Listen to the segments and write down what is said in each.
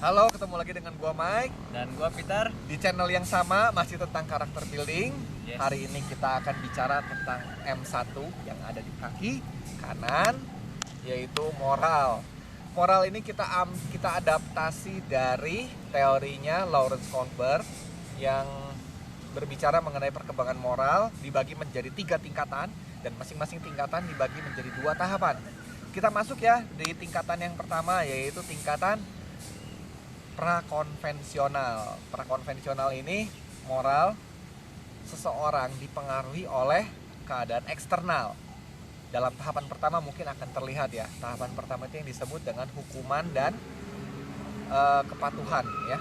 Halo, ketemu lagi dengan gua Mike Dan gua Peter. di channel yang sama, masih tentang karakter building. Yes. Hari ini kita akan bicara tentang M1 yang ada di kaki kanan, yaitu moral. Moral ini kita adaptasi dari teorinya Lawrence Kohlberg yang berbicara mengenai perkembangan moral dibagi menjadi 3 tingkatan dan masing-masing tingkatan dibagi menjadi 2 tahapan. Kita masuk ya di tingkatan yang pertama, yaitu tingkatan prakonvensional. Prakonvensional ini moral seseorang dipengaruhi oleh keadaan eksternal. Dalam tahapan pertama mungkin akan terlihat ya. Tahapan pertama itu yang disebut dengan hukuman dan kepatuhan ya.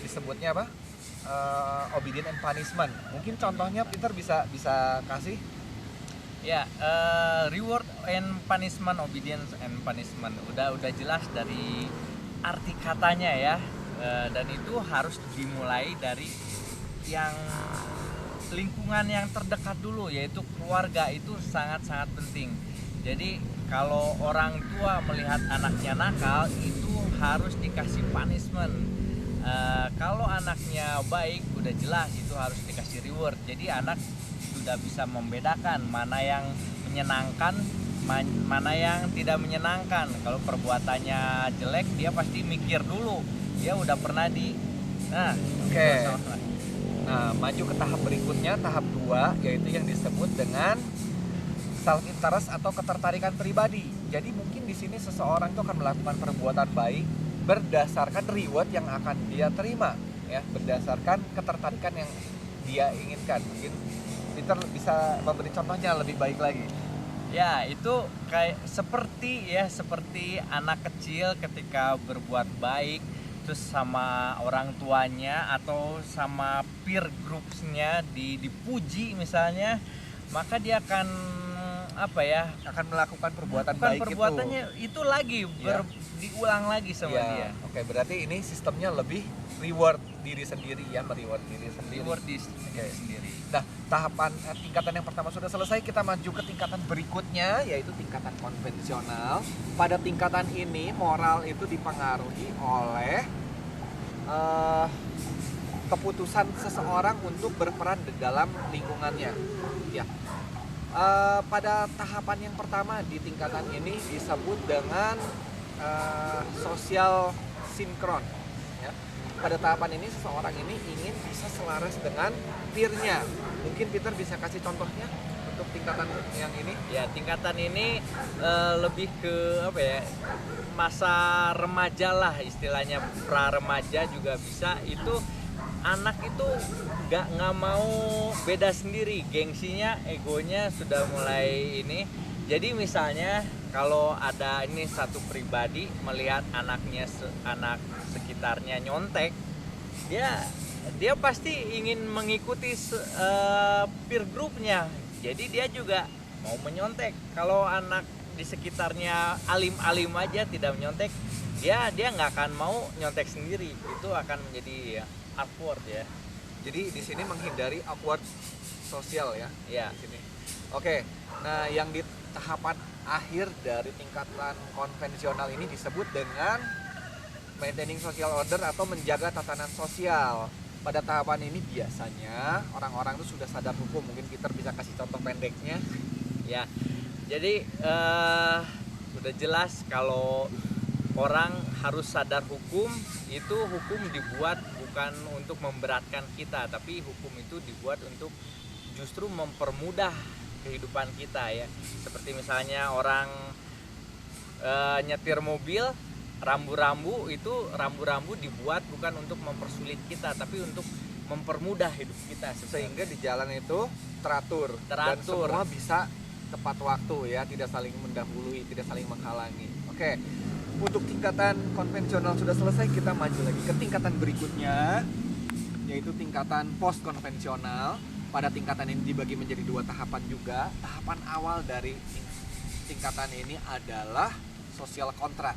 Disebutnya apa? Obedience and punishment. Mungkin contohnya Peter bisa kasih. Ya, reward and punishment, obedience and punishment. Udah jelas dari arti katanya ya. Dan itu harus dimulai dari yang lingkungan yang terdekat dulu, yaitu keluarga. Itu sangat-sangat penting. Jadi kalau orang tua melihat anaknya nakal, itu harus dikasih punishment. Kalau anaknya baik, udah jelas itu harus dikasih reward. Jadi anak sudah bisa membedakan mana yang menyenangkan, mana yang tidak menyenangkan. Kalau perbuatannya jelek, dia pasti mikir dulu. Dia udah pernah Oke. Nah, maju ke tahap berikutnya, tahap 2, yaitu yang disebut dengan self interest atau ketertarikan pribadi. Jadi mungkin di sini seseorang itu akan melakukan perbuatan baik berdasarkan reward yang akan dia terima, ya, berdasarkan ketertarikan yang dia inginkan. Mungkin Peter bisa memberi contohnya lebih baik lagi. Ya, itu seperti anak kecil ketika berbuat baik terus sama orang tuanya atau sama peer groupsnya dipuji misalnya, maka dia akan Akan melakukan perbuatan bukan baik perbuatannya itu lagi diulang lagi sama dia. Oke, berarti ini sistemnya lebih reward diri sendiri ya, mereward diri sendiri. Reward diri sendiri. Nah, tingkatan yang pertama sudah selesai, kita maju ke tingkatan berikutnya, yaitu tingkatan konvensional. Pada tingkatan ini moral itu dipengaruhi oleh keputusan seseorang untuk berperan di dalam lingkungannya. Ya. Pada tahapan yang pertama di tingkatan ini disebut dengan sosial sinkron. Ya. Pada tahapan ini seseorang ini ingin bisa selaras dengan peer-nya. Mungkin Peter bisa kasih contohnya untuk tingkatan yang ini? Ya, tingkatan ini lebih ke masa remaja lah istilahnya, pra remaja juga bisa. Itu anak itu nggak mau beda sendiri, gengsinya, egonya sudah mulai ini. Jadi misalnya kalau ada ini satu pribadi melihat anak sekitarnya nyontek, dia pasti ingin mengikuti peer groupnya. Jadi dia juga mau menyontek. Kalau anak di sekitarnya alim-alim aja tidak menyontek, dia nggak akan mau nyontek sendiri. Itu akan menjadi awkward ya. Jadi di sini menghindari awkward sosial ya. Ya. Di sini. Oke. Nah, yang di tahapan akhir dari tingkatan konvensional ini disebut dengan maintaining social order atau menjaga tatanan sosial. Pada tahapan ini biasanya orang-orang itu sudah sadar hukum. Mungkin Peter bisa kasih contoh pendeknya. Ya. Jadi udah jelas kalau orang harus sadar hukum. Itu hukum dibuat bukan untuk memberatkan kita, tapi hukum itu dibuat untuk justru mempermudah kehidupan kita ya. Seperti misalnya orang nyetir mobil, rambu-rambu dibuat bukan untuk mempersulit kita, tapi untuk mempermudah hidup kita, Sehingga di jalan itu teratur. Dan semua bisa tepat waktu ya, tidak saling mendahului, tidak saling menghalangi. Oke. Untuk tingkatan konvensional sudah selesai, kita maju lagi ke tingkatan berikutnya, yaitu tingkatan post konvensional. Pada tingkatan ini dibagi menjadi 2 tahapan juga. Tahapan awal dari tingkatan ini adalah social contract.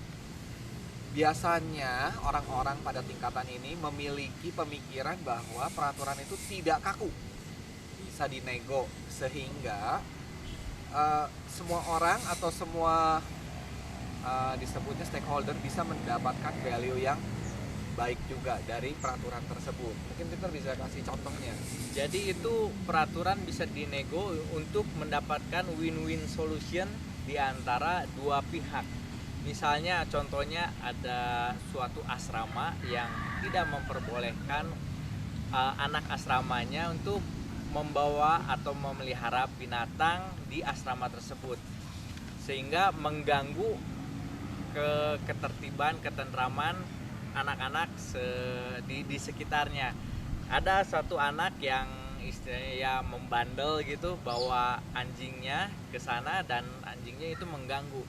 Biasanya orang-orang pada tingkatan ini memiliki pemikiran bahwa peraturan itu tidak kaku, bisa dinego, sehingga semua orang atau semua disebutnya stakeholder bisa mendapatkan value yang baik juga dari peraturan tersebut. Mungkin Peter bisa kasih contohnya. Jadi itu peraturan bisa dinego untuk mendapatkan win-win solution di antara dua pihak. Misalnya contohnya ada suatu asrama yang tidak memperbolehkan anak asramanya untuk membawa atau memelihara binatang di asrama tersebut, sehingga mengganggu ketertiban, ketentraman anak-anak di sekitarnya. Ada satu anak yang istilahnya ya membandel gitu, bawa anjingnya ke sana dan anjingnya itu mengganggu.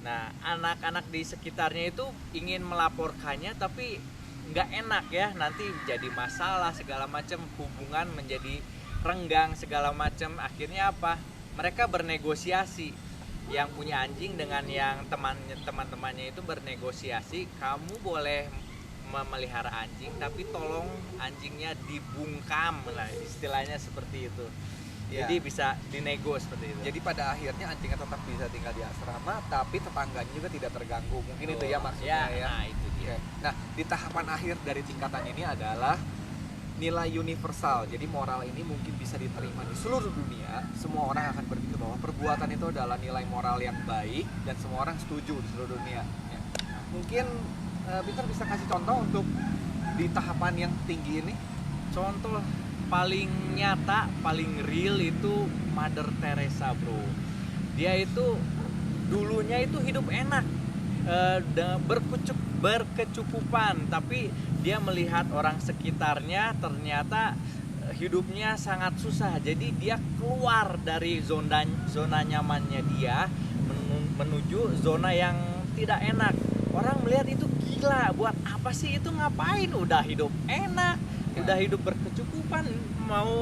Nah, anak-anak di sekitarnya itu ingin melaporkannya tapi nggak enak ya, nanti jadi masalah segala macam, hubungan menjadi renggang segala macam. Akhirnya apa? Mereka bernegosiasi, yang punya anjing dengan yang teman-temannya itu bernegosiasi, kamu boleh memelihara anjing tapi tolong anjingnya dibungkam lah, istilahnya seperti itu. Jadi bisa dinego seperti itu. Jadi pada akhirnya anjingnya tetap bisa tinggal di asrama tapi tetangganya juga tidak terganggu. Mungkin itu ya maksudnya ya. Nah, itu dia. Nah, di tahapan akhir dari tingkatan ini adalah nilai universal. Jadi moral ini mungkin bisa diterima di seluruh dunia. Semua orang akan berpikir bahwa perbuatan itu adalah nilai moral yang baik dan semua orang setuju di seluruh dunia. Ya. Mungkin Peter bisa kasih contoh untuk di tahapan yang tinggi ini. Contoh paling nyata, paling real itu Mother Teresa, bro. Dia itu dulunya itu hidup enak, berkecukupan, tapi dia melihat orang sekitarnya ternyata hidupnya sangat susah. Jadi dia keluar dari zona nyamannya dia menuju zona yang tidak enak. Orang melihat itu gila, buat apa sih itu, ngapain, udah hidup enak, udah hidup berkecukupan, mau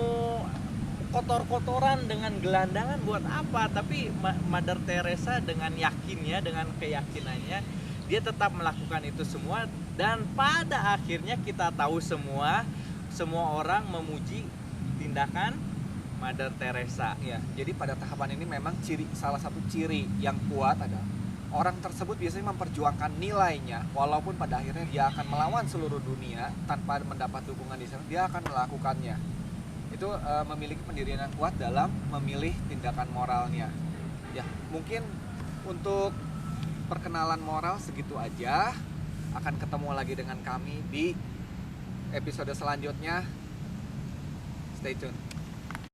kotor-kotoran dengan gelandangan buat apa? Tapi Mother Teresa dengan yakinnya, dengan keyakinannya, dia tetap melakukan itu semua, dan pada akhirnya kita tahu semua orang memuji tindakan Mother Teresa. Ya, jadi pada tahapan ini memang salah satu ciri yang kuat adalah orang tersebut biasanya memperjuangkan nilainya, walaupun pada akhirnya dia akan melawan seluruh dunia tanpa mendapat dukungan di sana, dia akan melakukannya. Itu memiliki pendirian yang kuat dalam memilih tindakan moralnya. Ya, mungkin untuk perkenalan moral segitu aja. Akan ketemu lagi dengan kami di episode selanjutnya. Stay tune.